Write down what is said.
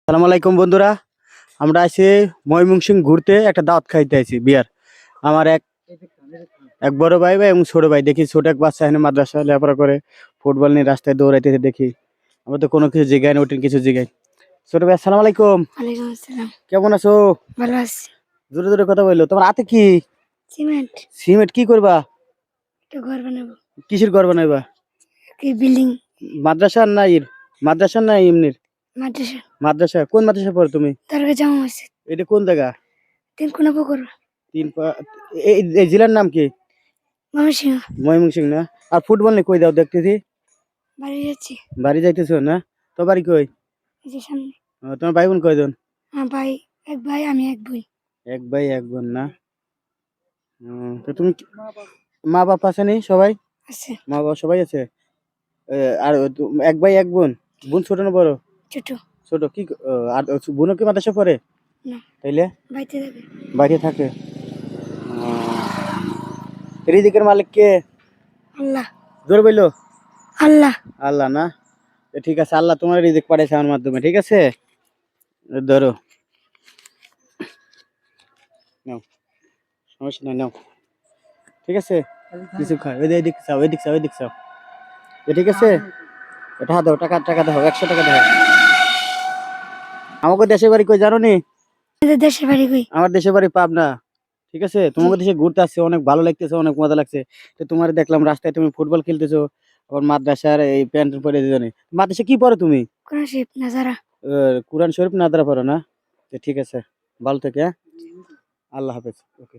আসসালামু আলাইকুম বন্ধুরা, আমরা আছি ময়মনসিংহ ঘুরতে, একটা দাওয়াত খাইতে আছি বিয়ার। আমার এক এক বড় ভাই ভাই এবং ছোট ভাই, দেখি ছোট এক বাচ্চা এখানে মাদ্রাসা লেখাপড়া করে, ফুটবল নিয়ে রাস্তায় দৌড়াইতেছে দেখি। আমরা তো কোনো কিছু জিগাই না, ওটিন কিছু জিগাই। ছোট ভাই আসসালামু আলাইকুম, ওয়ালাইকুম আসসালাম। কেমন আছো? ভালো আছি। জোরে জোরে কথা বললো। তোমার হাতে কি? সিমেন্ট। সিমেন্ট কি করবা? একটা ঘর বানাবো। কিসের ঘর বানাইবা? কি বিল্ডিং? মাদ্রাসার না মাদ্রাসার না এমনির? মাদ্রাসা। মাদ্রাসা। কোন মাদ্রাসা পড়ো তুমি? দরগা জামা মসজিদ। এটা কোন জায়গা? তিন কোনা পুকুর। তিন এই এই জেলার নাম কি? ময়মনসিংহ। ময়মনসিংহ না? আর ফুটবল নিয়ে কই দাও দেখতেছি? বাড়ি যাচ্ছি। বাড়ি যাইতেছো না? তো বাড়ি কই? এই যে সামনে। তোমার ভাই বোন কয়জন? আমার ভাই, এক ভাই আমি এক বোন। এক ভাই এক বোন না? তো তুমি মা বাপ আছে নি সবাই? আছে। মা বাবা সবাই আছে। আর এক ভাই এক বোন? বোন ছোট না বড়? ছোট। ছোট কি আর বোনও কি মাদ্রাসা পড়ে? না। তাইলে বাড়িতে থাকে। বাইরে থাকে। রিজিকের মালিক কে? আল্লাহ। জোর বইলো। আল্লাহ। আল্লাহ না? তো ঠিক আছে, আল্লাহ তোমার রিজিক পাঠাইছে আমার মাধ্যমে, ঠিক আছে? ধরো, নাও, সমস্যা নাই, নাও, ঠিক আছে? কিছু খাও, এদিক চাও, এদিক চাও, এদিক চাও, ঠিক আছে? এটা দাও, টাকা টাকা দাও, 100 টাকা দাও। আমাকে দেশের বাড়ি কই জানো নি? আমাদের দেশের বাড়ি কই? আমার দেশের বাড়ি পাবনা, ঠিক আছে? তোমাকে দেশে ঘুরতে আসছে, অনেক ভালো লাগতেছে, অনেক মজা লাগছে। তো তোমার দেখলাম রাস্তায় তুমি ফুটবল খেলতেছো, আবার মাদ্রাসার এই প্যান্ট পরে দিজনে। মাদ্রাসা কি পড়ো তুমি? কোন শিব নাজারা। কোরআন শরীফ নাদরা পড়ো না? তো ঠিক আছে, ভালো থেকে, হ্যাঁ? আল্লাহ হাফেজ। ওকে।